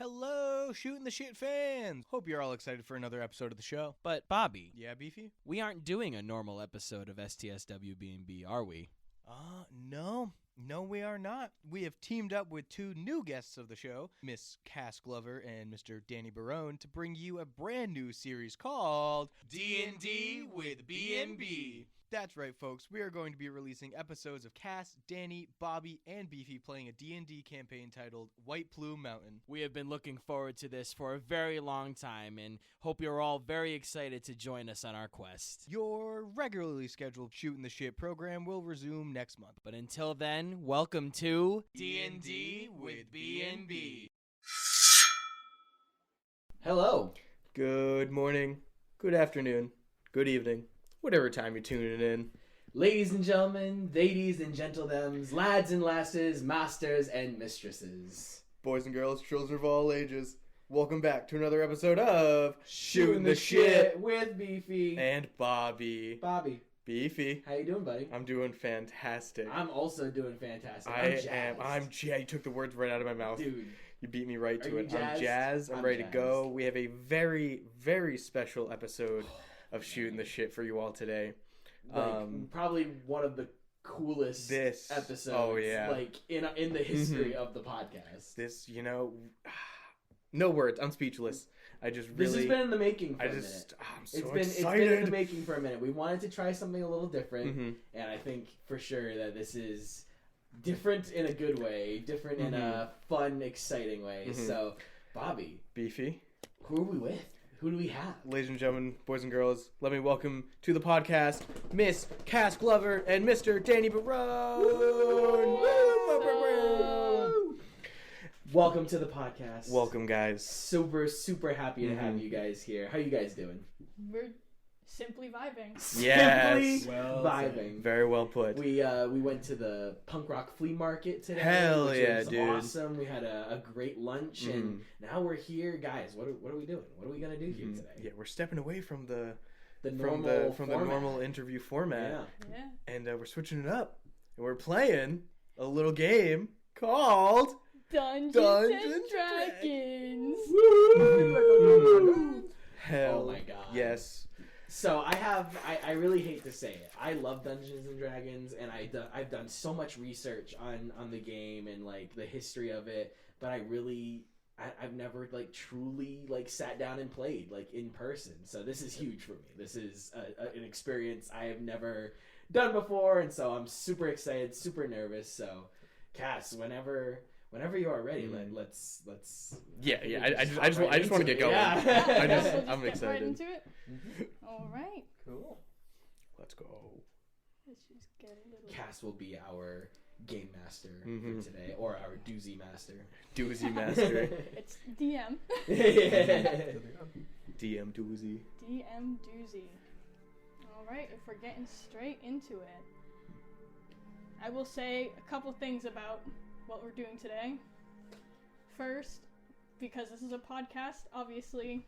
Hello, Shooting the Shit fans! Hope you're all excited for another episode of the show. But, Bobby, Yeah, Beefy? we aren't doing a normal episode of STSWBNB, are we? No. No, we are not. We have teamed up with two new guests of the show, Miss Cas Glover and Mr. Danny Barone, to bring you a brand new series called D&D with B&B. That's right, folks. We are going to be releasing episodes of Cass, Danny, Bobby, and Beefy playing a D&D campaign titled White Plume Mountain. We have been looking forward to this for a very long time and hope you're all very excited to join us on our quest. Your regularly scheduled Shooting the Shit program will resume next month. But until then, welcome to D&D with B&B. Hello. Good morning, good afternoon, good evening, whatever time you're tuning in. Ladies and gentlemen, ladies and gentlethems, lads and lasses, masters and mistresses. Boys and girls, children of all ages, welcome back to another episode of Shooting the Shit with Beefy and Bobby. Bobby, Beefy, how you doing, buddy? I'm doing fantastic. I'm also doing fantastic. I'm jazzed. You took the words right out of my mouth. Dude. You beat me right Are to you it. jazzed? I'm jazzed. I'm ready jazzed. to go. We have a very, very special episode of Shooting the Shit for you all today. Probably one of the coolest episodes. Oh yeah, like in the history of the podcast. This, no words. I'm speechless. This has been in the making for a minute. I'm so It's been excited. in the making for a minute. We wanted to try something a little different, and I think for sure that this is different in a good way, different in a fun, exciting way. So, Bobby, Beefy, who are we with? Who do we have? Ladies and gentlemen, boys and girls, let me welcome to the podcast Miss Cas Glover and Mr. Danny Barone. Woo! Welcome to the podcast. Welcome, guys. Super, super happy to have you guys here. How you guys doing? We're simply vibing. Yes. Simply vibing. Very well put. We went to the punk rock flea market today. Hell which yeah, was dude. awesome. We had a great lunch, and now we're here, guys. What are we doing? What are we gonna do here today? Yeah, we're stepping away from the normal the normal interview format, Yeah. and we're switching it up, and we're playing a little game called Dungeons Dungeons and Dragons. Hell, Oh my god. yes. So I really hate to say it. I love Dungeons and Dragons, and I've done so much research on the game and like the history of it, but I've never like truly like sat down and played like in person. So this is huge for me. This is an experience I have never done before, and so I'm super excited, super nervous. So, Cass, whenever you are ready, let's. Yeah. I just want to get going. Yeah. We'll just I'm get excited. right into it. All right. Cool. Let's go. Let's just get a little. Cass will be our game master for today, or our doozy master. Doozy master. It's DM. DM doozy. DM doozy. All right. If we're getting straight into it, I will say a couple things about what we're doing today. First, because this is a podcast, obviously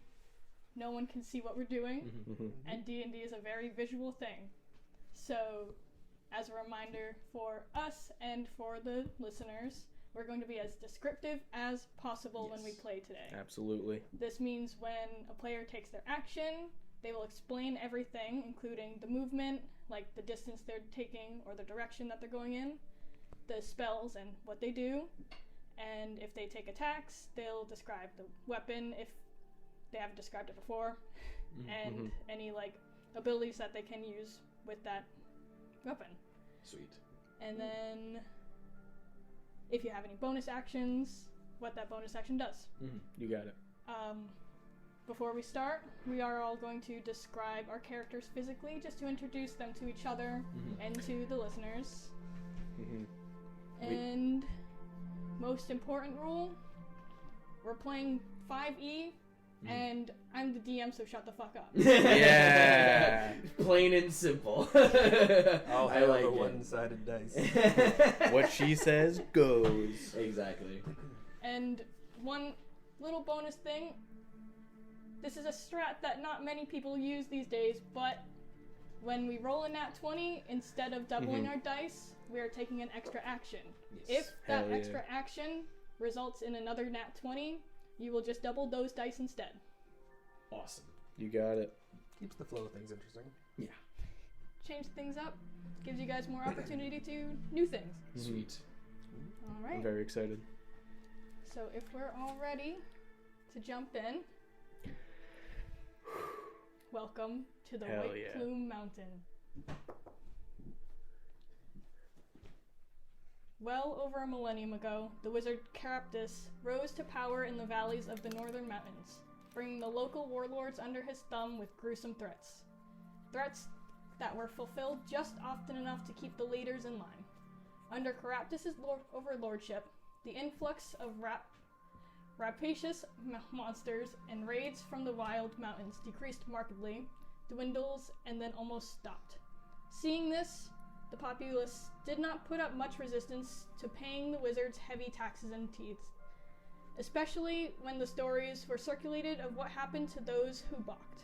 no one can see what we're doing, and D&D is a very visual thing. So, as a reminder for us and for the listeners, we're going to be as descriptive as possible when we play today. Absolutely. This means when a player takes their action, they will explain everything, including the movement, like the distance they're taking or the direction that they're going in, the spells and what they do, and if they take attacks, they'll describe the weapon if they haven't described it before, and any like abilities that they can use with that weapon. Sweet. And then if you have any bonus actions, what that bonus action does. You got it. Before we start, we are all going to describe our characters physically, just to introduce them to each other and to the listeners. And most important rule, we're playing 5e, and I'm the DM, so shut the fuck up. Yeah. Plain and simple. I'll I have like a it. one-sided dice. What she says goes. Exactly. And one little bonus thing, this is a strat that not many people use these days, but when we roll a nat 20, instead of doubling our dice, we are taking an extra action. Yes. If that Hell yeah. extra action results in another nat 20, you will just double those dice instead. Awesome. You got it. Keeps the flow of things interesting. Change things up, gives you guys more opportunity to new things. Sweet. All I'm right. very excited. So if we're all ready to jump in, welcome to the Hell White yeah. Plume Mountain. Well over a millennium ago, the wizard Caraptus rose to power in the valleys of the northern mountains, bringing the local warlords under his thumb with gruesome threats. Threats that were fulfilled just often enough to keep the leaders in line. Under Caraptus' overlordship, the influx of rapacious monsters and raids from the wild mountains decreased markedly, dwindles, and then almost stopped. Seeing this, the populace did not put up much resistance to paying the wizards heavy taxes and teeths, especially when the stories were circulated of what happened to those who balked.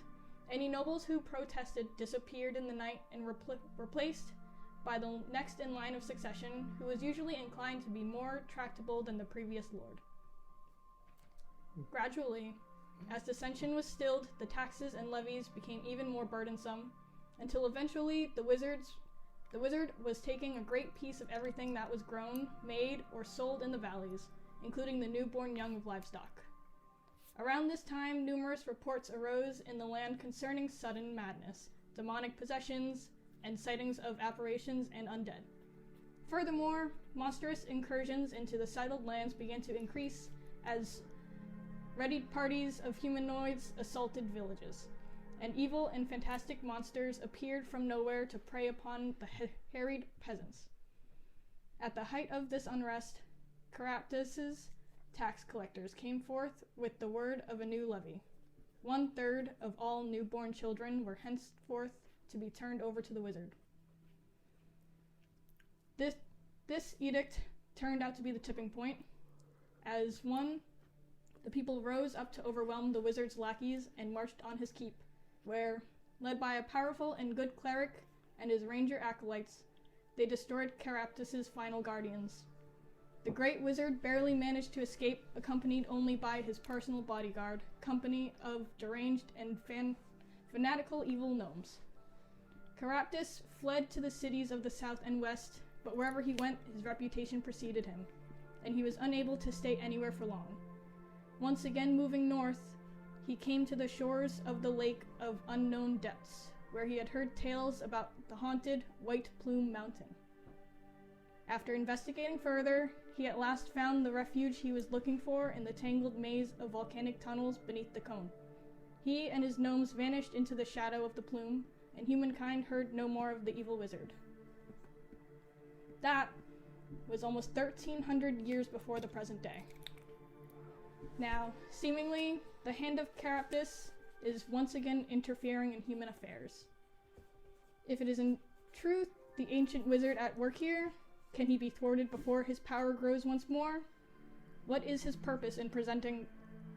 Any nobles who protested disappeared in the night and replaced by the next in line of succession, who was usually inclined to be more tractable than the previous lord. Gradually, as dissension was stilled, the taxes and levies became even more burdensome, until eventually the wizard was taking a great piece of everything that was grown, made, or sold in the valleys, including the newborn young of livestock. Around this time, numerous reports arose in the land concerning sudden madness, demonic possessions, and sightings of apparitions and undead. Furthermore, monstrous incursions into the settled lands began to increase as readied parties of humanoids assaulted villages, and evil and fantastic monsters appeared from nowhere to prey upon the harried peasants. At the height of this unrest, Caraptus' tax collectors came forth with the word of a new levy. 1/3 of all newborn children were henceforth to be turned over to the wizard. This edict turned out to be the tipping point, as the people rose up to overwhelm the wizard's lackeys and marched on his keep, where, led by a powerful and good cleric and his ranger acolytes, they destroyed Caraptus' final guardians. The great wizard barely managed to escape, accompanied only by his personal bodyguard, company of deranged and fanatical evil gnomes. Caraptus fled to the cities of the south and west, but wherever he went, his reputation preceded him, and he was unable to stay anywhere for long. Once again moving north, he came to the shores of the Lake of Unknown Depths, where he had heard tales about the haunted White Plume Mountain. After investigating further, he at last found the refuge he was looking for in the tangled maze of volcanic tunnels beneath the cone. He and his gnomes vanished into the shadow of the plume, and humankind heard no more of the evil wizard. That was almost 1,300 years before the present day. Now, seemingly, the hand of Caraptus is once again interfering in human affairs. If it is in truth the ancient wizard at work here, can he be thwarted before his power grows once more? What is his purpose in presenting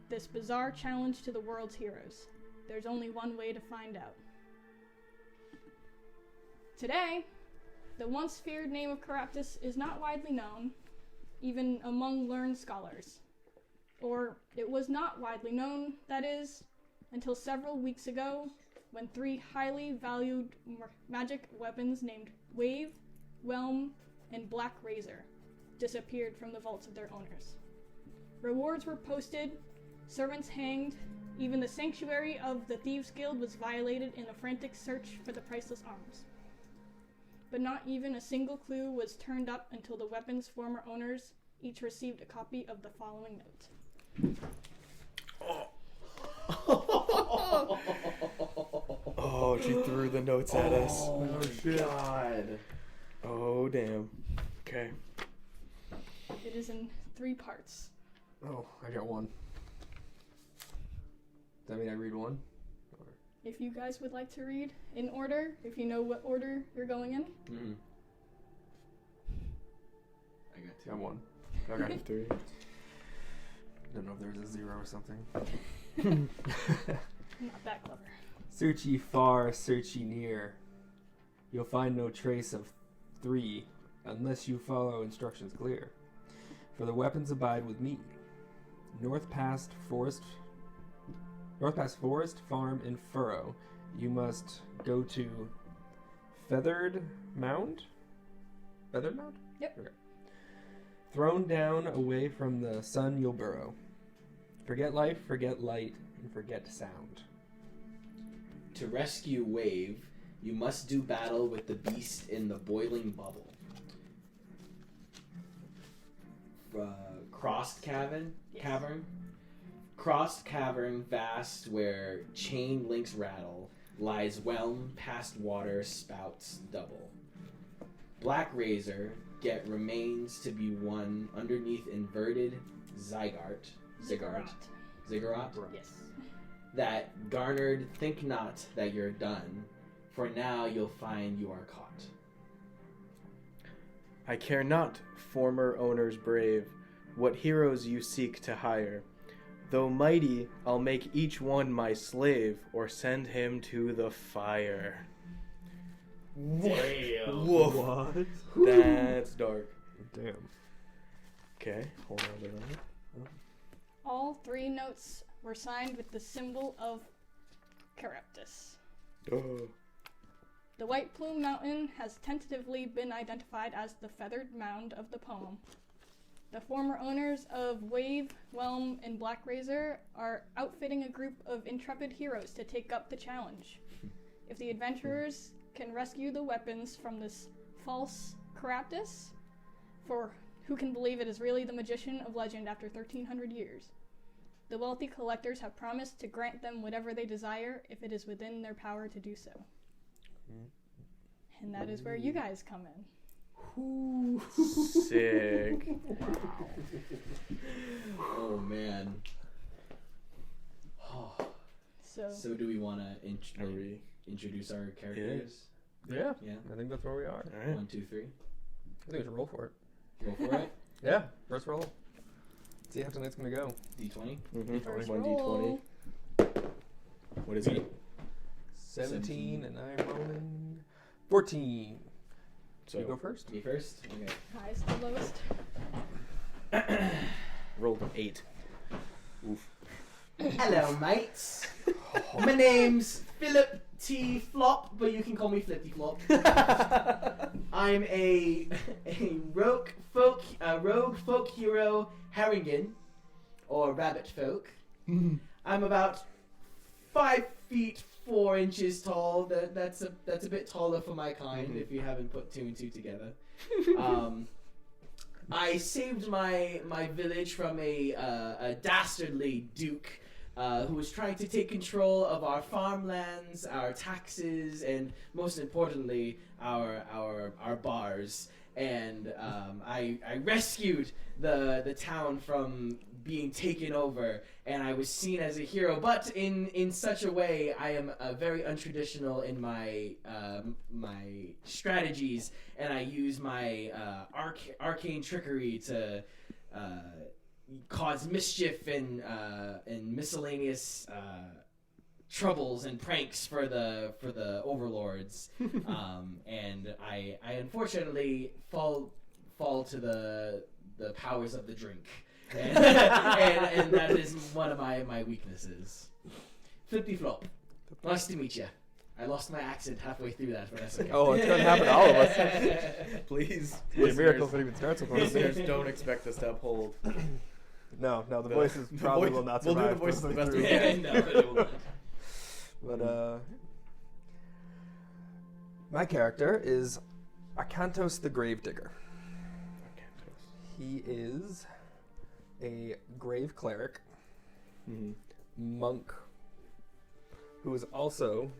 this bizarre challenge to the world's heroes? There's only one way to find out. Today, the once feared name of Caraptus is not widely known, even among learned scholars. Or it was not widely known, that is, until several weeks ago, when 3 highly valued magic weapons named Wave, Whelm, and Black Razor disappeared from the vaults of their owners. Rewards were posted, servants hanged, even the sanctuary of the Thieves' Guild was violated in a frantic search for the priceless arms. But not even a single clue was turned up until the weapons' former owners each received a copy of the following note. Oh, she threw the notes at us. Oh my god. Oh, damn. Okay. It is in 3 parts. Oh, I got one. Does that mean I read one? Or... If you guys would like to read in order, if you know what order you're going in. Mm-hmm. I got 2. I got one. I Okay. have 3. Don't know if there was a 0 or something. Not that clever. Search ye far, search ye near. You'll find no trace of 3 unless you follow instructions clear. For the weapons abide with me. North past Forest Farm in Furrow. You must go to Feathered Mound? Feathered Mound? Yep. Okay. Thrown down away from the sun you'll burrow. Forget life, forget light, and forget sound. To rescue Wave, you must do battle with the beast in the boiling bubble. Crossed cavern? Yes. Cavern? Crossed cavern vast where chain links rattle, lies whelm past water spouts double. Black razor, get remains to be won underneath inverted ziggurat. Yes. That garnered think not that you're done, for now you'll find you are caught. I care not, former owners brave, what heroes you seek to hire. Though mighty, I'll make each one my slave, or send him to the fire. Damn. Woof. What? That's dark. Damn. Okay, hold on to that. All 3 notes were signed with the symbol of Charybdis. Oh. The White Plume Mountain has tentatively been identified as the feathered mound of the poem. The former owners of Wave, Whelm, and Black Razor are outfitting a group of intrepid heroes to take up the challenge. If the adventurers can rescue the weapons from this false Charybdis, for who can believe it is really the magician of legend after 1,300 years, the wealthy collectors have promised to grant them whatever they desire if it is within their power to do so. And that is where you guys come in. Sick. Oh man. So do we want to introduce our characters? Yeah. Yeah. I think that's where we are. All right. 1, 2, 3. I think we should roll for it. Go for it. Yeah. First roll. See how tonight's gonna go. D20. Mm-hmm. First 1d20. roll. What is it? 17, and I'm rolling 14. So you go first. Me first. Okay. Highest to lowest. Rolled an 8. Oof. Hello, mates. My name's Philip T. Flop, but you can call me Flippy Flop. I'm a rogue folk hero, Haringen, or rabbit folk. I'm about 5 feet 4 inches tall. That's a bit taller for my kind. If you haven't put 2 and 2 together. I saved my village from a dastardly duke who was trying to take control of our farmlands, our taxes, and most importantly, our bars. And I rescued the town from being taken over, and I was seen as a hero. But in such a way, I am very untraditional in my my strategies, and I use my arcane trickery to cause mischief and miscellaneous troubles and pranks for the overlords. And I unfortunately fall to the powers of the drink. And that is one of my weaknesses. Flippy Flop. Nice to meet you. I lost my accent halfway through that, but that's okay. Oh, it's gonna happen to all of us. Please. It's a miracle if it even starts with one. Listeners don't expect us to uphold. No, the voices probably will not survive. We'll do the voices the best we Yeah, can. no, it will not. But my character is Acanthos the Gravedigger. He is a grave cleric, monk, who is also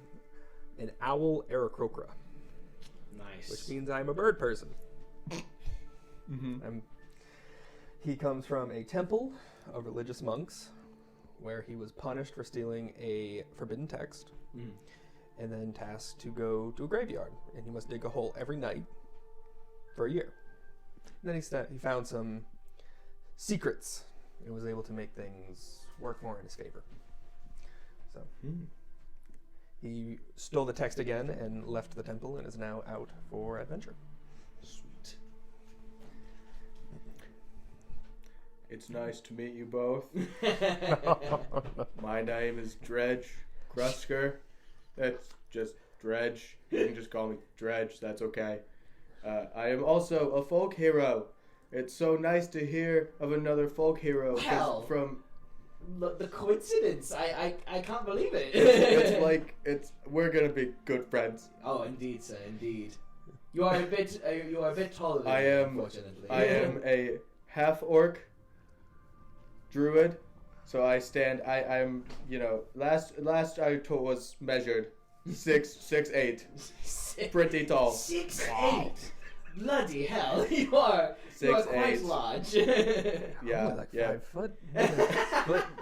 an owl Aarakocra, Nice. which means I'm a bird person. He comes from a temple of religious monks, where he was punished for stealing a forbidden text, and then tasked to go to a graveyard, and he must dig a hole every night for a year. And then he found some secrets and was able to make things work more in his favor. So he stole the text again and left the temple and is now out for adventure. Sweet. It's nice to meet you both. My name is Dredge Grusker. That's just Dredge. You can just call me Dredge. That's okay. I am also a folk hero. It's so nice to hear of another folk hero. Well, from the coincidence. I can't believe it. we're gonna be good friends. Oh, indeed, sir. Indeed. You are a bit taller than me, unfortunately. I am a half orc druid. So I'm last I was measured 6'8". Pretty tall. 6'8". Bloody hell, you are 6'8". quite large. Yeah, like yeah. 5 foot.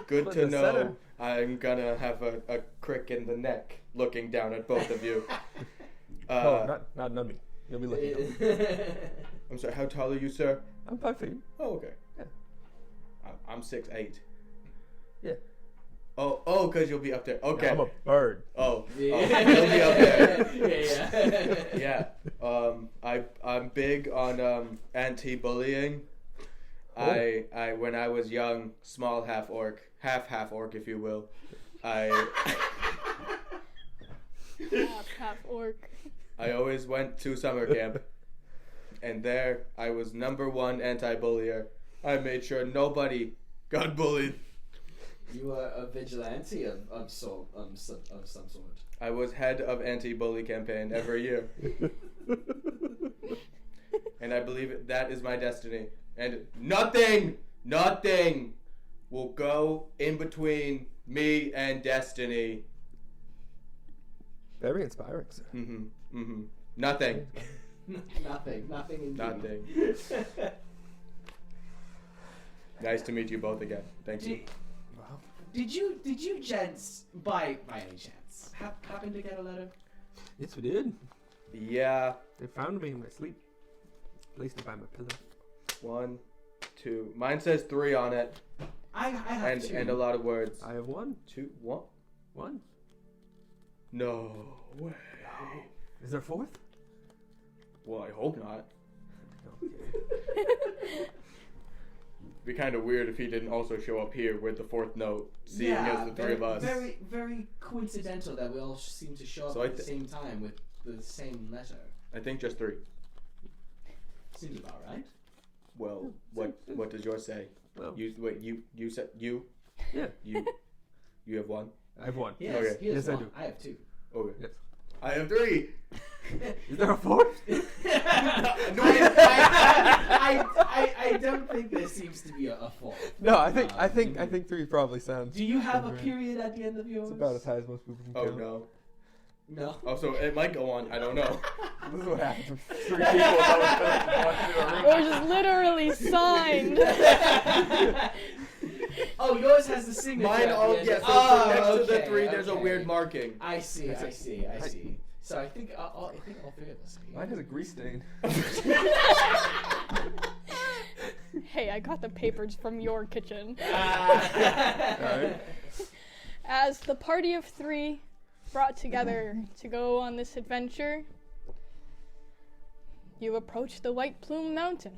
Good Split to the know. center. I'm gonna have a crick in the neck looking down at both of you. Not me. You'll be looking at me. I'm sorry, how tall are you, sir? I'm 5 feet. Oh, okay. Yeah. I'm 6'8". Yeah. Oh, because you'll be up there. Okay. Yeah, I'm a bird. Oh, Yeah. you'll be up there. Yeah. Yeah. I'm big on anti-bullying. Oh. I when I was young, small half orc, if you will. Half orc. I always went to summer camp, and there I was #1 anti-bullier. I made sure nobody got bullied. You are a vigilante of some sort. I was head of anti-bully campaign every year, and I believe that is my destiny. And nothing will go in between me and destiny. Very inspiring, sir. Nothing. Nothing indeed. Nothing. Nice to meet you both again. Thank you. Wow. Did you gents by any chance happen to get a letter? Yes, we did. Yeah. They found me in my sleep. Placed it by my pillow. 1, 2. Mine says 3 on it, I have two. and a lot of words. I have 1. 2, 1. 1. No way. Is there a 4th? Well, I hope not. Okay. Be kind of weird if he didn't also show up here with the 4th note, seeing as the three of us. Very, very coincidental that we all seem to show up So at the same time with the same letter. I think just 3. Seems about right. Well, what does yours say? Well, You said you. yeah. You have 1. I have 1. Yes, Okay. he has Yes, I one. do. I have 2. Okay. Yes. I have 3. Is there a 4th? I don't think there seems to be a fault. No, I think 3 probably sounds. Do you have a right. period at the end of yours? It's about as high as most people can Oh count. no. No. Oh, so it might go on. I don't know. This is what happens when 3 people don't It was just literally signed. Oh, yours has the signature. Mine at all the end. yes. Oh, Next to the okay, 3, there's a okay. weird marking. I see. So I think all 3 of us. Mine has a grease stain. Hey, I got the papers from your kitchen. Alright. As the party of 3 brought together to go on this adventure, you approach the White Plume Mountain.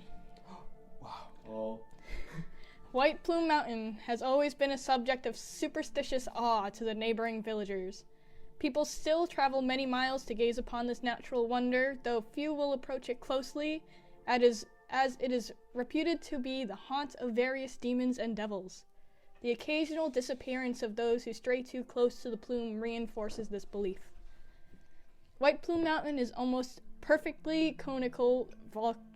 Oh. White Plume Mountain has always been a subject of superstitious awe to the neighboring villagers. People still travel many miles to gaze upon this natural wonder, though few will approach it closely, as it is reputed to be the haunt of various demons and devils. The occasional disappearance of those who stray too close to the plume reinforces this belief. White Plume Mountain is almost perfectly conical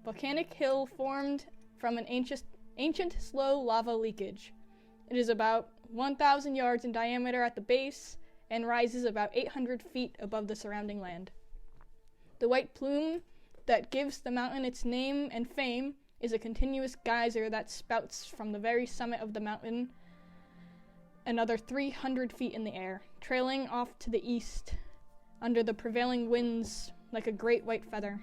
volcanic hill formed from an ancient slow lava leakage. It is about 1,000 yards in diameter at the base and rises about 800 feet above the surrounding land. The white plume that gives the mountain its name and fame is a continuous geyser that spouts from the very summit of the mountain another 300 feet in the air, trailing off to the east under the prevailing winds like a great white feather.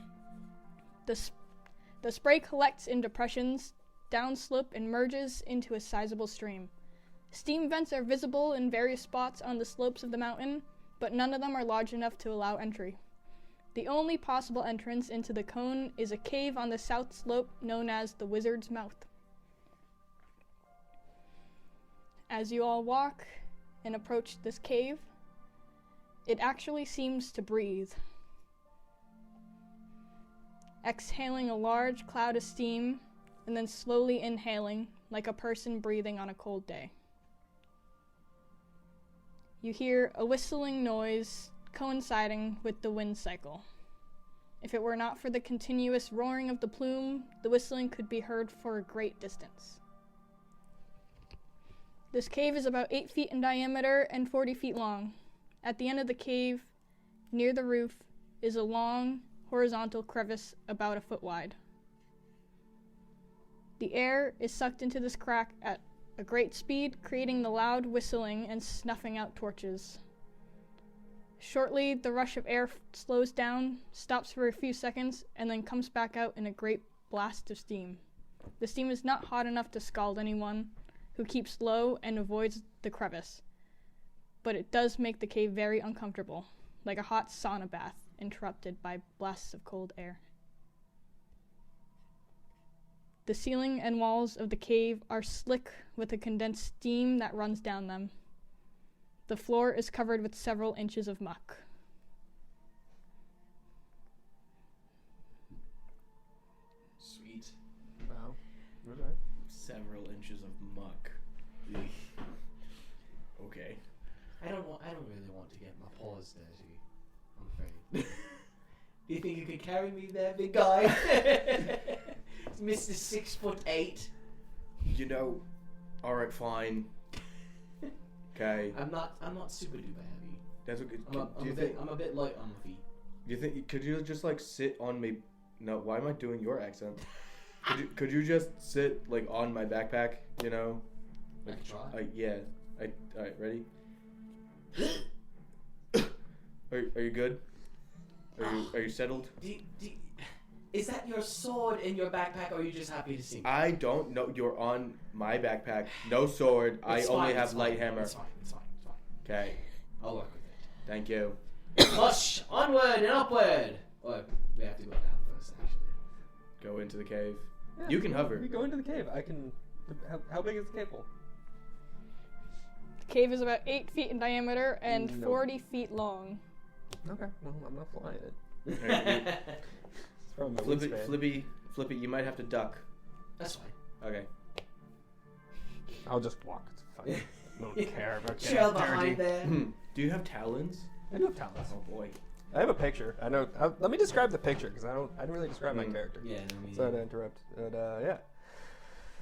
The spray collects in depressions, downslope, and merges into a sizable stream. Steam vents are visible in various spots on the slopes of the mountain, but none of them are large enough to allow entry. The only possible entrance into the cone is a cave on the south slope known as the Wizard's Mouth. As you all walk and approach this cave, it actually seems to breathe. Exhaling a large cloud of steam and then slowly inhaling like a person breathing on a cold day. You hear a whistling noise coinciding with the wind cycle. If it were not for the continuous roaring of the plume, the whistling could be heard for a great distance. This cave is about 8 feet in diameter and 40 feet long. At the end of the cave, near the roof, is a long, horizontal crevice about a foot wide. The air is sucked into this crack at a great speed, creating the loud whistling and snuffing out torches. Shortly, the rush of air slows down, stops for a few seconds, and then comes back out in a great blast of steam. The steam is not hot enough to scald anyone who keeps low and avoids the crevice, but it does make the cave very uncomfortable, like a hot sauna bath interrupted by blasts of cold air. The ceiling and walls of the cave are slick with a condensed steam that runs down them. The floor is covered with several inches of muck. Sweet. Wow. Alright. Several inches of muck. Okay. I don't really want to get my paws dirty. I'm afraid. Do you think you could carry me there, big guy? Mr. 6'8". You know, alright, fine. Okay. I'm not super duper heavy. That's okay. I'm a bit light on my feet. Do you think, could you just like sit on me? No, why am I doing your accent? Could you just sit like on my backpack, you know? I Like, can try. yeah. Alright, ready? Are you good? Are you settled? Is that your sword in your backpack, or are you just happy to see me? I don't know. You're on my backpack. No sword. It's I only fine, have it's light fine, hammer. It's fine. Okay. I'll work with it. Thank you. Push! Onward and upward! Or we have to go down first, actually. Go into the cave. Yeah, You can hover. We go into the cave. I can. How big is the cave hole? The cave is about 8 feet in diameter and No. 40 feet long. Okay. Well, I'm not flying it. Alright, It's from my wingspan. Flippy, you might have to duck. That's fine. Okay. I'll just walk. It's fine. I don't care about getting Trail dirty. behind there. Do you have talons? I do have talents. Oh boy. I have a picture. I know. Let me describe the picture because I didn't really describe my character. Yeah, no, me Sorry to interrupt. But yeah.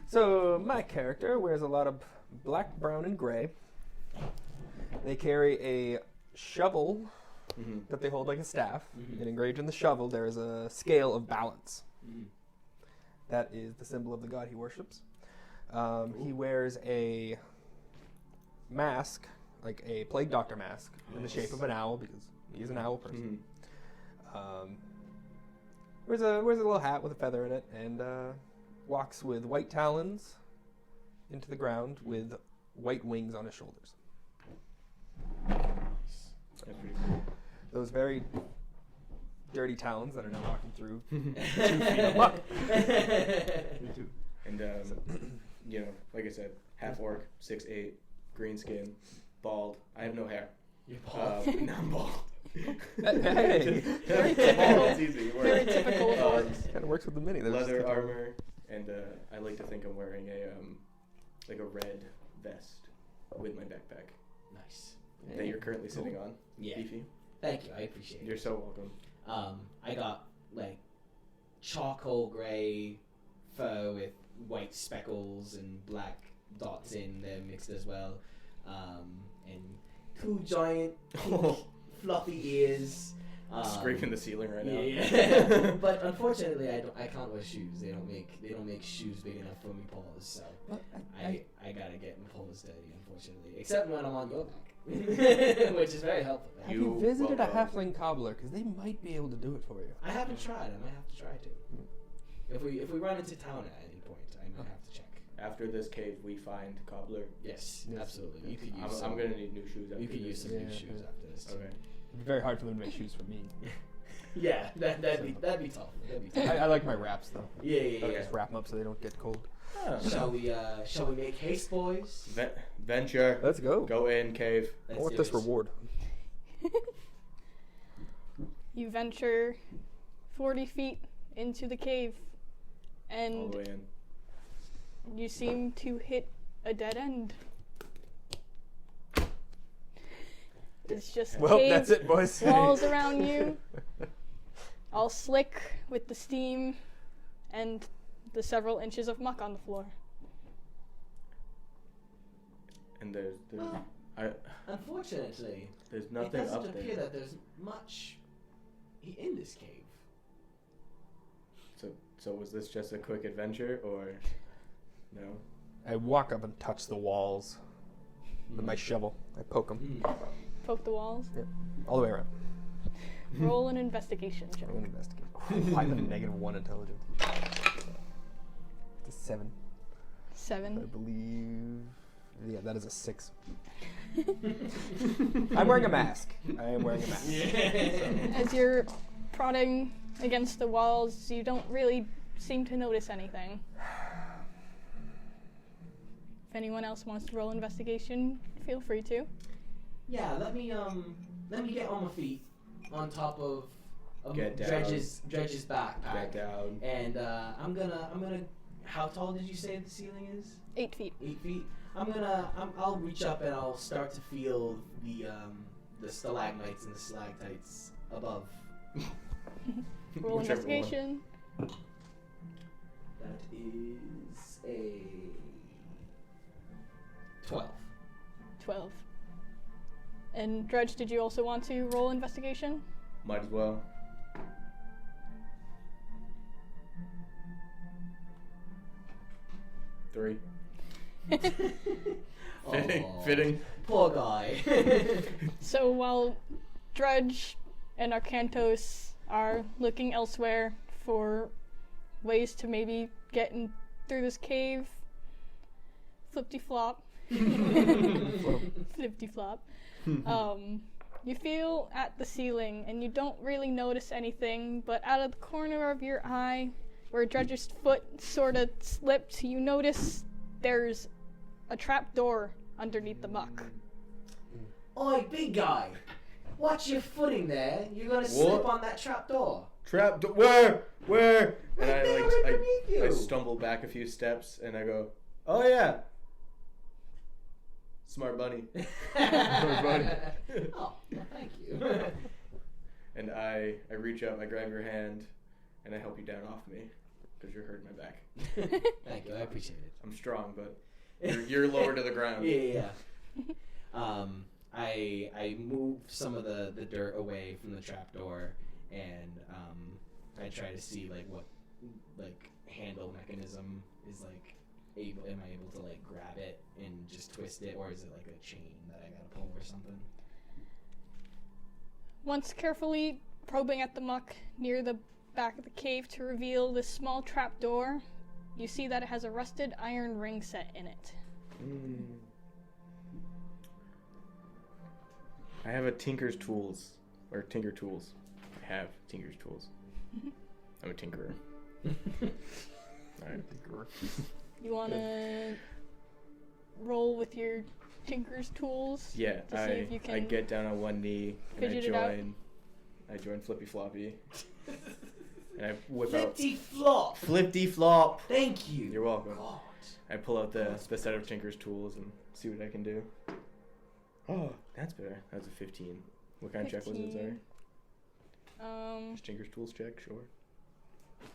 So my character wears a lot of black, brown, and gray. They carry a shovel Mm-hmm. that they hold like a staff. Mhm. And engraved in the shovel, there is a scale of balance. Mhm. That is the symbol of the god he worships. He wears a mask, like a plague doctor mask, in the shape of an owl because he's an owl person. Wears a little hat with a feather in it, and walks with white talons into the ground with white wings on his shoulders. That's pretty cool. Those very dirty talons that are now walking through 2 feet of muck. And you know, like I said, half orc, 6'8", green skin, bald. I have no hair. You're bald. No, I'm bald. Hey, Very typical. It's easy. It Very works. typical of orcs. kind of works with the mini. They're Leather just- armor, and I like to think I'm wearing a like a red vest with my backpack Nice. that you're currently sitting on. Yeah. Beefy. Thank you. I appreciate You're it. so welcome. I got like charcoal grey fur with white speckles and black dots in there mixed as well, and 2 giant pink fluffy ears. Scraping the ceiling right now. Yeah. But unfortunately, I can't wear shoes. They don't make shoes big enough for me paws. So But I gotta get my paws dirty, unfortunately. Except when I'm on your back, which is very helpful. have you visited well, a halfling cobbler? Because they might be able to do it for you. I haven't tried. I might have to try to. If we run into town at any point, I might have to check. After this cave, we find cobbler. Yes, Yes. absolutely. You could use. I'm gonna need new shoes. After You could use some Yeah, new shoes yeah. after this. Too. Okay. It'd be very hard for them to make shoes for me. Yeah, that'd be tough. That'd be tough. I like my wraps though. Yeah. I just wrap them up so they don't get cold. Oh. Shall we make haste, boys? Venture. Let's go. Go in, cave. I Let's want do this reward. You venture 40 feet into the cave, All and the way in. you seem to hit a dead end. It's just Well, cave, that's it, boys. walls around you, all slick with the steam, and the several inches of muck on the floor. And there's Well, unfortunately, there's it nothing doesn't up appear there. that there's much in this cave. So was this just a quick adventure, or no? I walk up and touch the walls with my shovel. I poke them Poke the walls. all the way around. Roll an investigation check. I'm gonna investigate. I have a -1 intelligence. It's a 7. 7. I believe. Yeah, that is a 6. I'm wearing a mask. I am wearing a mask. As you're prodding against the walls, you don't really seem to notice anything. If anyone else wants to roll investigation, feel free to. Yeah, let me get on my feet on top of Get down. Dredge's backpack. Back down. And I'm gonna. How tall did you say the ceiling is? 8 feet. 8 feet. I'll reach up and I'll start to feel the stalagmites and the stalactites above. Roll Whichever one. investigation. That is a 12. 12. And Dredge, did you also want to roll investigation? Might as well. Three. Fitting. Aw, Fitting. Poor guy. So while Dredge and Arcantos are looking elsewhere for ways to maybe get in through this cave, flippity-flop. Flippity-flop. You feel at the ceiling and you don't really notice anything, but out of the corner of your eye, where Dredge's foot sort of slipped, you notice there's a trap door underneath the muck. Oi, big guy. Watch your footing there. You're gonna slip on that trap door. Where? And Right there, I right beneath you. I stumble back a few steps and I go, oh yeah. Smart bunny. Oh, well, thank you. And I reach out, I grab your hand, and I help you down off me because you're hurting my back. Thank you, I appreciate it. I'm strong, but you're lower to the ground. Yeah. I move some of the dirt away from the trapdoor, and I try to see what handle mechanism is am I able to grab it and just twist it, or is it like a chain that I gotta pull or something? Once carefully probing at the muck near the back of the cave to reveal this small trap door, you see that it has a rusted iron ring set in it. I have a Tinker's Tools, or Tinker Tools. I have Tinker's Tools. I'm a tinkerer. Alright. You wanna roll with your Tinker's Tools? Yeah, To see if you I can get down on one knee and fidget it out? I join Flippy Floppy. And I whip out Flipty flop. Flippy Flop. Thank you. You're welcome. God. I pull out the set of Tinker's Tools and see what I can do. Oh, that's better. That's a 15. What kind of check was it, sorry? 15. Just Tinker's Tools check, sure.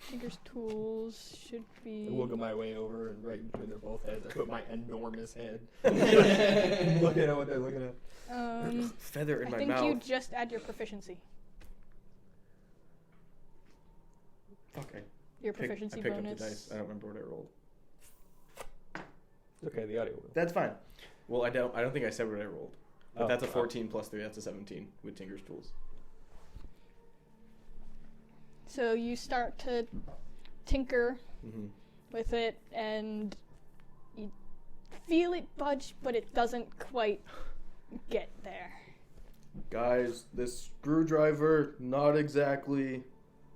Tinker's Tools should be. I wiggle my way over and right between their both heads, I put my enormous head. Looking at what they're looking at. Feather in I my think mouth. you just add your proficiency. Okay. Your I proficiency picked bonus. up the dice. I don't remember what I rolled. Okay, the audio will. That's fine. Well, I don't think I said what I rolled. But Oh, that's a 14 plus 3. That's a 17 with Tinker's Tools. So you start to tinker Mm-hmm. with it, and you feel it budge, but it doesn't quite get there. Guys, this screwdriver not exactly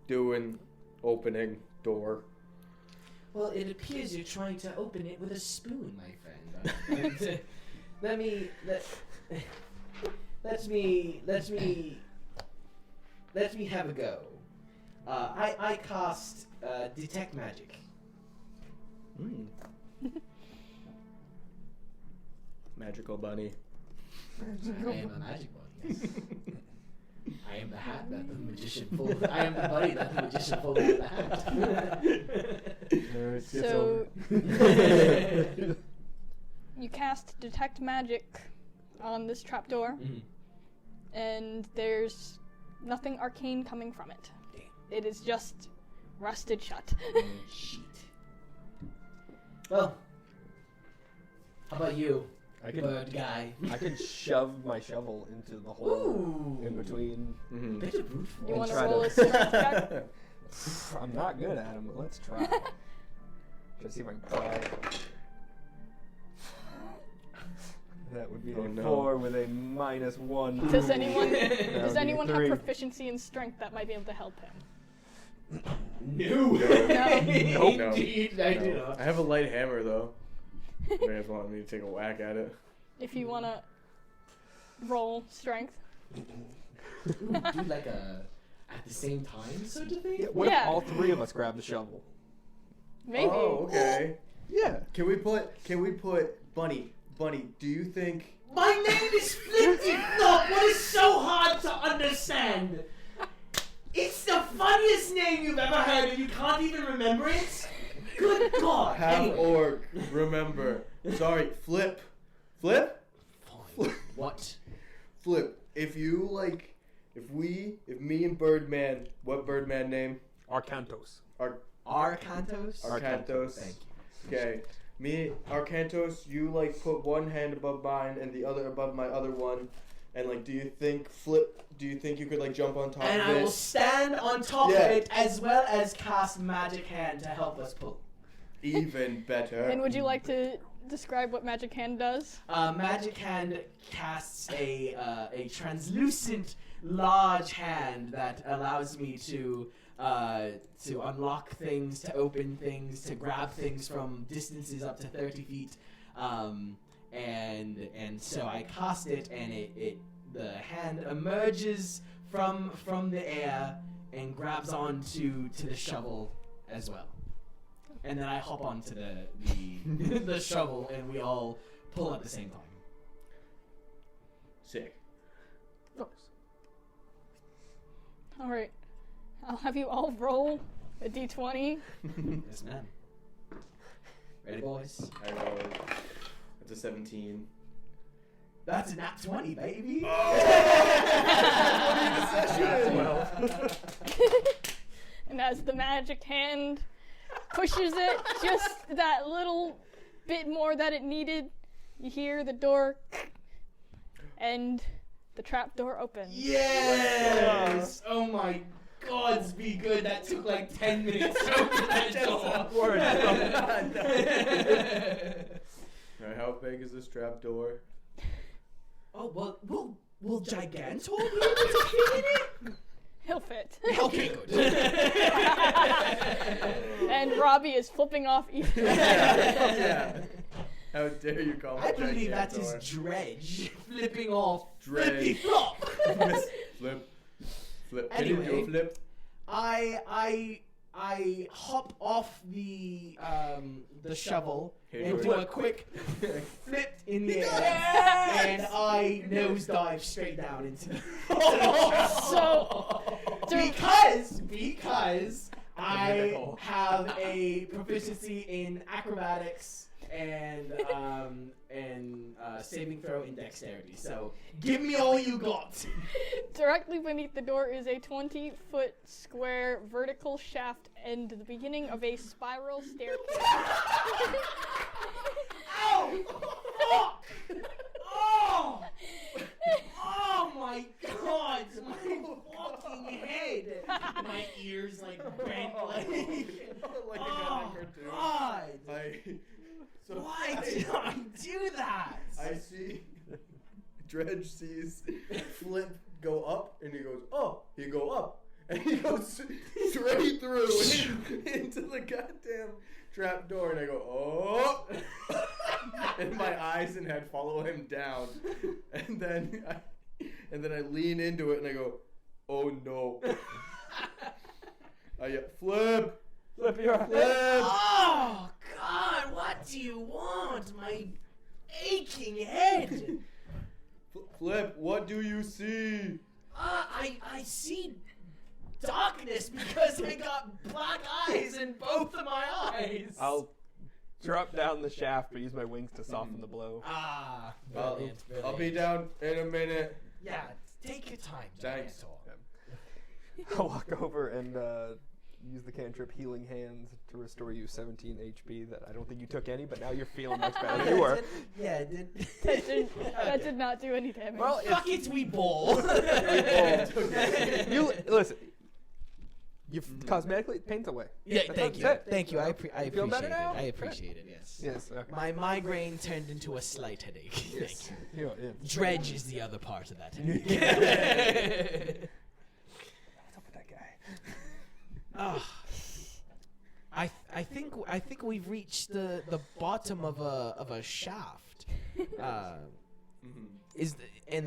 doing opening door. Well, it appears you're trying to open it with a spoon, my friend. Let me have a go. I cast detect magic. Magical bunny. I am a magic bunny. Yes. I am the hat that the magician pulled. I am the bunny that the magician pulled out of the hat. So you cast detect magic on this trapdoor, and there's nothing arcane coming from it. It is just rusted shut. Shit. Well, how about you, bird guy? I could shove my shovel into the hole in between. Bit of brute force. You want to try roll to- a strength check? I'm not good at them, but let's try. Just see if I can try. That would be Oh, a no. 4 with a -1. Does anyone That would be have 3. proficiency in strength that might be able to help him? No. Nope. Indeed, I do No. not. I have a light hammer though. You guys want me to take a whack at it? If you want to roll strength. Ooh, do like a at the same time sort of thing. What Yeah. if all 3 of us grab the shovel? Maybe. Oh, okay. Yeah. Can we put Bunny? Do you think? My name is Flinty Flop. What is so hard to understand? It's the funniest name you've ever heard, and you can't even remember it. Good God. Have Anyway. orc. Remember. Sorry. Flip. What? Flip. If me and Birdman, what Birdman name? Arcantos. Arcantos? Arcantos. Thank you. Okay. Me, Arcantos, you like put one hand above mine and the other above my other one. And like, do you think you could like jump on top And of I it? will stand on top Yeah. of it as well as cast Magic Hand to help us pull. Even better. And would you like to describe what Magic Hand does? Magic Hand casts a translucent, large hand that allows me to unlock things, to open things, to grab things from distances up to 30 feet. And so I cast it, and the hand emerges from the air and grabs onto the shovel as well. And then I hop onto the shovel, and we all pull at the same time. Sick. All right. I'll have you all roll a d20. Yes, ma'am. Ready, boys? I rolled. It's a 17. That's a nat 20, baby. And as the magic hand pushes it just that little bit more that it needed, you hear the door and the trap door opens. Yes! Oh my gods, be good. That took like 10 minutes to open that door. Alright, how big is this trap door? Oh, well, will Gigantor be able to fit in it? He'll fit. Okay, good. And Robbie is flipping off Ethan. Yeah. How dare you call me I believe that is Gigantor. Dredge flipping off Dredge. Flippy Flop. Flip. Can Anyway. you do a flip? I hop off the shovel Here and you do go. a quick flip in the air, and I nosedive straight down into the So, because I have a proficiency in acrobatics and saving throw in dexterity. So give me all you got. directly beneath the door is a 20-foot square vertical shaft and the beginning of a spiral staircase. Ow! Fuck! Oh! Oh my god! My fucking head! My ears like bent like. Like Oh cartoon. god! So Why did I do that? I see Dredge sees Flip go up and he goes, oh, he go up. and he goes straight through into the goddamn trap door, and I go, oh, and my eyes and head follow him down, and then I lean into it, and I go, oh no. Flip, you're right. Flip. Oh God! What do you want, my aching head? Flip, what do you see? I see darkness because I got black eyes in both of my eyes. I'll drop down the shaft, but use my wings to soften the blow. Brilliant, I'll be down in a minute. Yeah, take your time. Thanks. I'll walk over and use the cantrip Healing Hands to restore you 17 HP. That I don't think you took any, but now you're feeling much better. You were. Yeah, it did. That did not do any damage. Well, Fuck it, we ball. You listen. You cosmetically it pains away. Yeah, That's thank it. you. That's it. Thank you. I You appreciate feel better it. now? I appreciate it, yes. Yes. Okay. My migraine turned into a slight headache. Yes. Thank you. Yeah. Dredge is the other part of that. What's up with that guy? I think we've reached the bottom of a shaft. And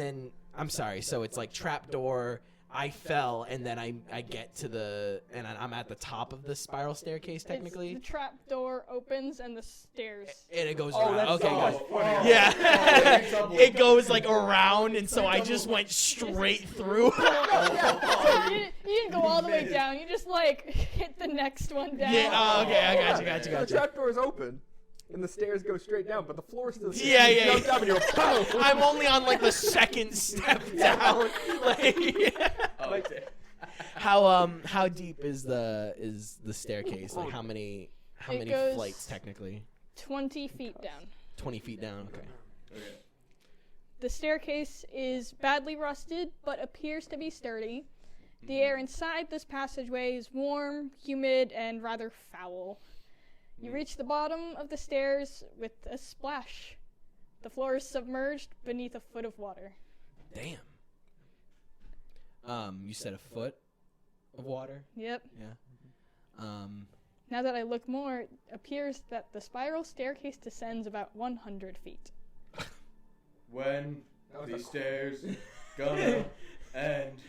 then I'm sorry. So it's like trapdoor. I fell, and then I get to I'm at the top of the spiral staircase technically. The trap door opens and the stairs. And it goes Oh, around. that's Okay, so good. much funnier. Yeah. It goes like around, and so I just went straight through. So you didn't go all the way down. You just like hit the next one down. Yeah. Oh, okay. I got The you. trapdoor is open, and the stairs go straight down, but the floor is still. Yeah, you yeah, jump yeah. up and you go, boom. I'm only on like the second step down. How deep is the staircase? Like how many goes- flights technically? 20 feet down. 20 feet down. Okay. The staircase is badly rusted, but appears to be sturdy. The air inside this passageway is warm, humid, and rather foul. You reach the bottom of the stairs with a splash. The floor is submerged beneath a foot of water. Damn. You said a foot of water? Yep. Yeah. Now that I look more, it appears that the spiral staircase descends about 100 feet. When was these a- stairs gonna end?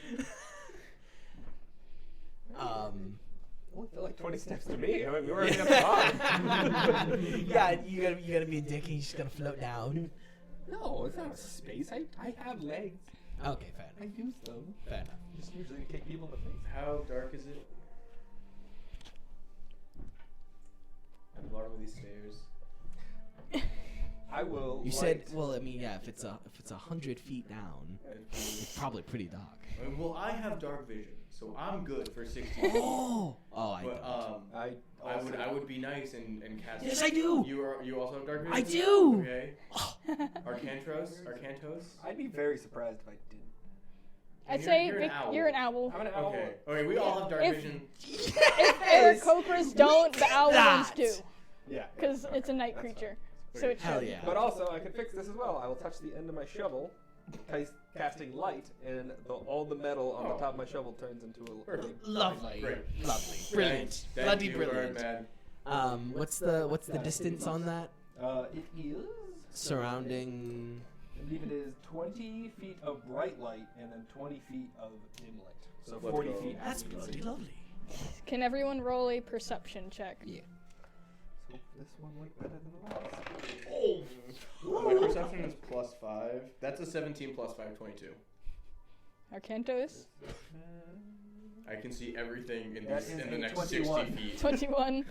Only feel like 20 steps to me. I mean, we were already at the bottom. Yeah, you gotta be a dick and you just gotta float down. No, it's not a space. I have legs. Okay, fair I enough. use them. Fair enough. Just usually kick people in the face. How dark is it? At the bottom of these stairs. I will. You said, well, I mean, yeah, if it's 100 feet down, it's probably pretty dark. Well, I have dark vision, so I'm good for 60 feet. Oh, I But don't. I would be nice and cast. Yes, I do. You also have dark vision. I do. Okay. Arcantos. I'd be very surprised if I didn't. I'd You're- say you're an owl. you're an owl. I'm an owl. Okay. Okay. We all have dark If- vision. If Aarakocras don't, the owl ones do. Yeah. Because it's a night creature. So it Hell should. yeah. But also, I can fix this as well. I will touch the end of my shovel, casting light, and all the metal on the top of my shovel turns into a. Perfect. Lovely. Great. Lovely. Brilliant. Thank Bloody you, brilliant. Birdman. What's the distance on that? It is. Surrounding. I believe it is 20 feet of bright light and then 20 feet of dim light. So Let's 40 go. feet. That's bloody lovely. Can everyone roll a perception check? Yeah. So this one looked better than the last. My perception is +5. That's a 17 plus 5, 22. Arcantos? I can see everything in That these is in the a next 21. 60 feet. 21.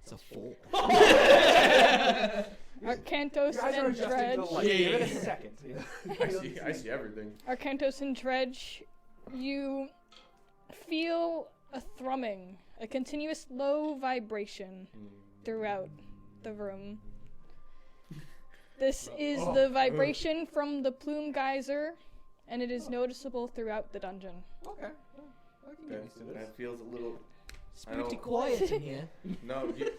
It's a 4. Arcantos You guys are and adjusting to Dredge. the light. Yeah, Give it yeah. a second. I see everything. Arcantos and Dredge, you feel a thrumming, a continuous low vibration throughout the room. This is the vibration from the plume geyser, and it is noticeable throughout the dungeon. Okay. I can get used to this. That feels a little. It's I don't- pretty quiet in here. No, you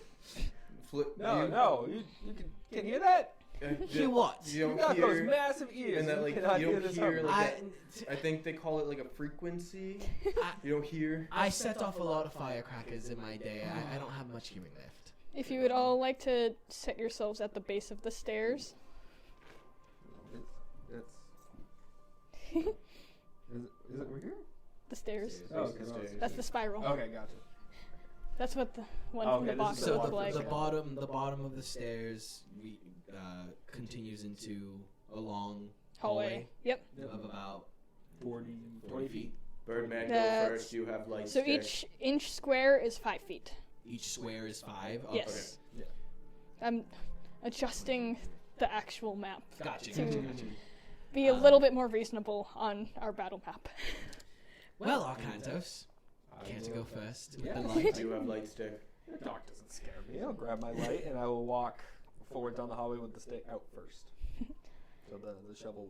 flip. No, you, no. You can hear that? Hear what? You You don't got those hear, massive ears. and that you like cannot you hear don't this hear hum. like I think they call it like a frequency. You don't hear. I set off a lot of firecrackers in my day. I don't have much hearing left. If you would all like to set yourselves at the base of the stairs. Is it over here? The stairs. Oh, Face okay. the stairs. That's the spiral. Okay, gotcha. That's what the one Oh, from the okay, this box is So looked like. the bottom of the stairs continues into a long hallway Yep. of about 40 feet. Birdman, go That's- first. You have light. So stick. each inch square is 5 feet. Each square is 5. Oh, Yes. Yeah. I'm adjusting the actual map Gotcha. to be a little bit more reasonable on our battle map. Well, Arcantos, care to go first with Yeah. the light? You have light stick. The dark doesn't scare me. I'll grab my light and I will walk forward down the hallway with the stick out first. So the shovel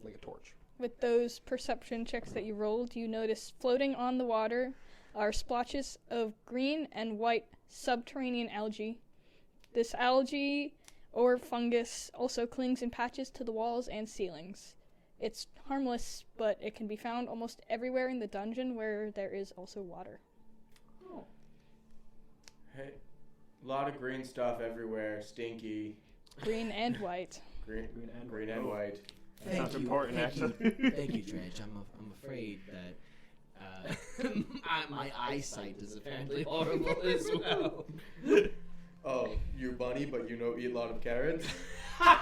like a torch. With those perception checks that you rolled, you notice floating on the water are splotches of green and white subterranean algae. This algae or fungus also clings in patches to the walls and ceilings. It's harmless, but it can be found almost everywhere in the dungeon where there is also water. Hey, a lot of green stuff everywhere. Stinky. Green and white. Green and white. Sounds important, Thank actually. you, thank you, Dredge. I'm afraid that my eyesight is apparently horrible as well. Oh, you're bunny, but you know eat a lot of carrots. How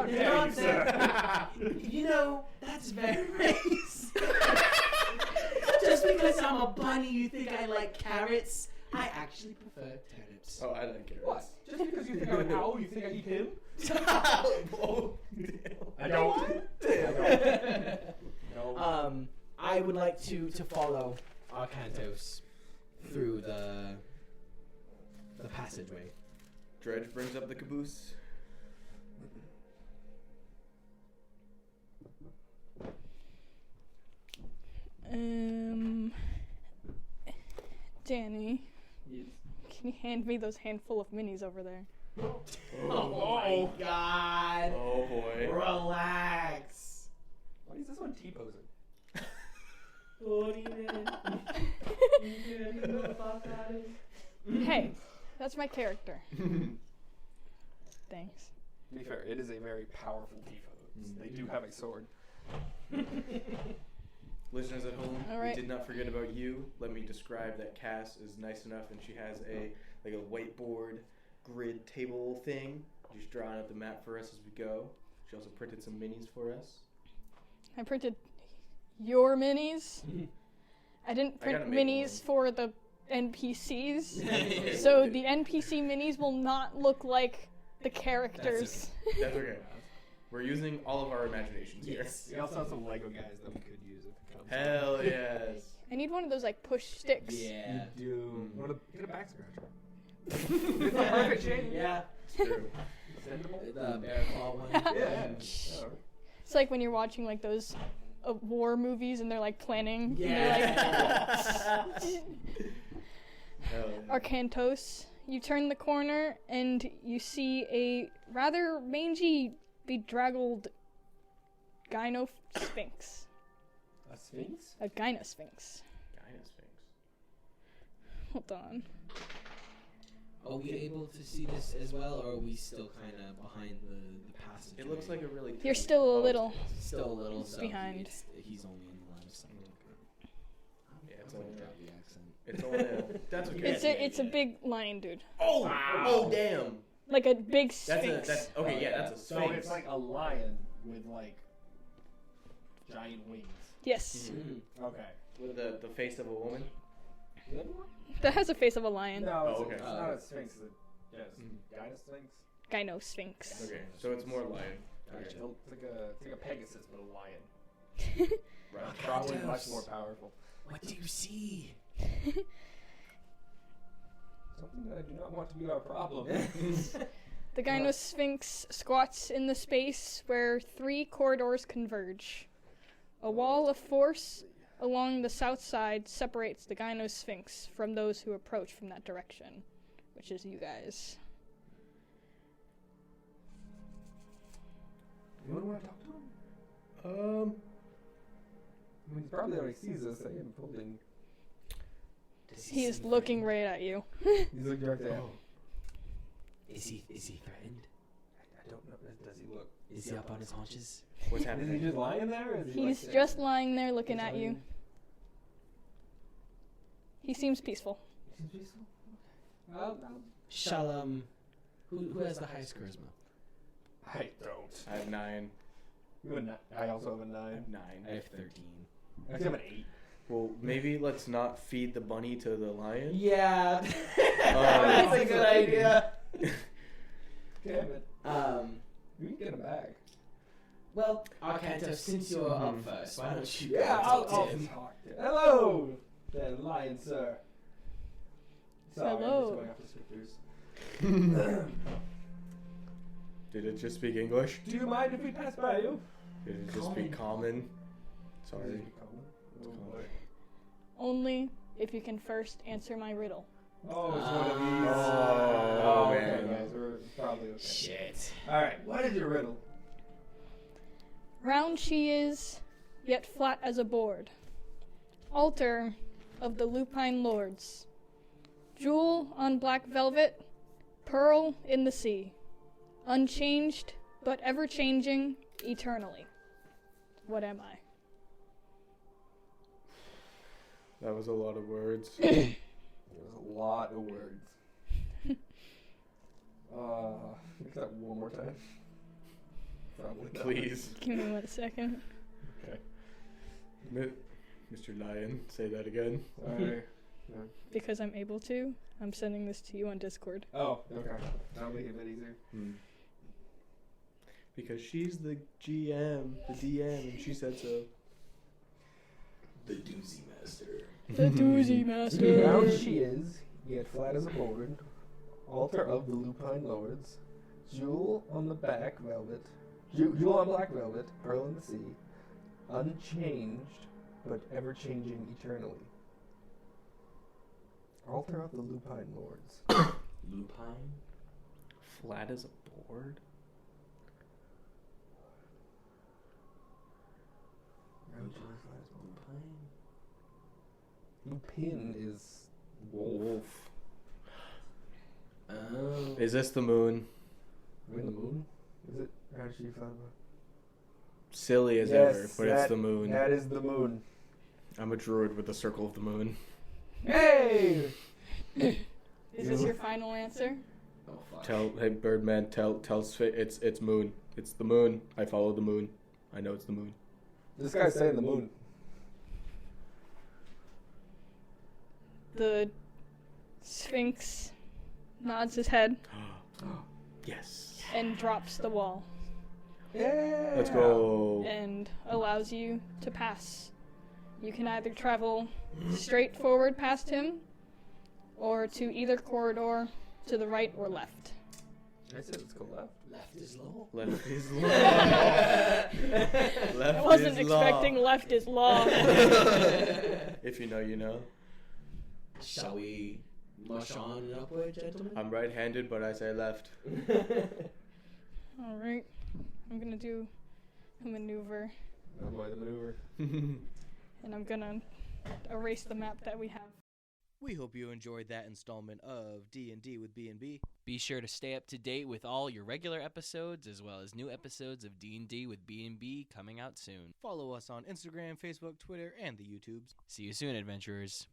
dare you, sir? You know, that's very nice. Just because I'm a bunny, you think I like carrots? I actually prefer turnips. Oh, I like carrots. What? Just because you think I'm an owl, you think I eat him? Oh, I don't. No. I would like to follow Arcantos through the passageway. Dredge brings up the caboose. Danny, can you hand me those handful of minis over there? Oh my god. Oh boy. Relax. Why is this one T-posing? Hey, that's my character. Thanks. To be fair, it is a very powerful T-pose. They do have a sword. Listeners at home, All right. we did not forget about you. Let me describe that Cass is nice enough, and she has a whiteboard grid table thing. She's drawing up the map for us as we go. She also printed some minis for us. I printed your minis. I didn't I gotta print make minis one. for the NPCs. So the NPC minis will not look like the characters. That's okay. We're using all of our imaginations here. We also have some Lego guys that we could use if it comes. Hell yes. I need one of those like push sticks. Yeah. You do. Get a back scratcher. It's a perfect shape. Yeah. It's true. Sendable. The bear claw one. Yeah. It's like when you're watching like those war movies and they're like planning. Yeah. And they're like, Hell yeah. Arcantos. You turn the corner and you see a rather mangy, bedraggled gynosphinx. A sphinx? A gynosphinx. Gynosphinx. Hold on. Are we able to see this as well, or are we still kind of behind the passage? It looks like a really. You're tiny still a boat. little. Still a little so behind. He's only in the line of sight. Yeah, it's I'm only. gonna drop the accent. It's only. That's okay. It's a big lion dude. Oh! Wow. Oh damn! Like a big That's sphinx. That's okay. Yeah, that's a So sphinx. it's like a lion with like giant wings. Yes. Mm. Okay. With the face of a woman. That has a face of a lion. No, it's, Oh, okay. it's not a sphinx. It's a gynosphinx. Gynosphinx. Okay, so it's more lion. Gotcha. It's like a Pegasus, but a lion. Right. Probably Gynos. much more powerful. What do you see? Something that I do not want to be our problem. The Gynosphinx squats in the space where 3 corridors converge. A wall of force along the south side separates the Gynosphinx from those who approach from that direction, which is you guys. want to talk to him? I mean, he probably already sees us. I am holding. He is looking right at you. He's looking directly at me. Is he threatened? I don't know. Does he look? Is he up on his haunches? What's Is he happening? just lying there? Or is he He's like, just lying there looking He's at you. lying? He seems peaceful. Is he peaceful? Shall who has the highest charisma? I don't. I have 9. You have a 9. I also have a 9. I have 9. I have 13. I actually have an 8. Well, maybe let's not feed the bunny to the lion. Yeah. That's a good idea. Damn it. You can get him back. Well, Arcanto, since you're up first, why don't you go Yeah, talk I'll to him? talk to him. Hello, there, lion, sir. Sorry, Hello. I'm just going off the scriptures. Did it just speak English? Do you mind if we pass by you? Did it just speak common? Sorry. Oh, boy. Only if you can first answer my riddle. Oh, it's one of these. Oh, okay, man. guys, we're probably okay. Shit. All right, what is your riddle? Round she is, yet flat as a board. Altar of the lupine lords. Jewel on black velvet, pearl in the sea. Unchanged, but ever changing, eternally. What am I? That was a lot of words. There's a lot of words. Make that one more time. Probably not. Please. Give me 1 second. Mr. Lion, say that again. Sorry. Because I'm able to, I'm sending this to you on Discord. Oh, okay. That'll make it a bit easier. Because she's the GM, the DM, and she said so. The doozy master. The doozy master. Round she is, yet flat as a board. Altar of the lupine lords. Jewel on the back velvet. Jewel on black velvet. Pearl in the sea. Unchanged, but ever changing eternally. Altar of the lupine lords. Lupine? Flat as a board? Round she is flat as a board. Lupine? Lupin is Wolf. Oh. Is this the moon? in the moon. Is it? Round she flat as a board. Silly as ever, but it's the moon. That is the moon. I'm a druid with the circle of the moon. Hey! Is this your final answer? Oh, fuck. Hey Birdman, tell it's moon. It's the moon. I follow the moon. I know it's the moon. This guy's saying the moon. The Sphinx nods his head Yes. and drops the wall Yeah. Let's go. and allows you to pass. You can either travel straight forward past him or to either corridor to the right or left. I said let's go left. Left is law. Left is law. Left I wasn't is law. expecting left is law. If you know, you know. Shall we mush on and upward, gentlemen? I'm right-handed, but I say left. All right. I'm going to do a maneuver, Oh boy, the maneuver. and I'm going to erase the map that we have. We hope you enjoyed that installment of D&D with B&B. Be sure to stay up to date with all your regular episodes as well as new episodes of D&D with B&B coming out soon. Follow us on Instagram, Facebook, Twitter, and the YouTubes. See you soon, adventurers.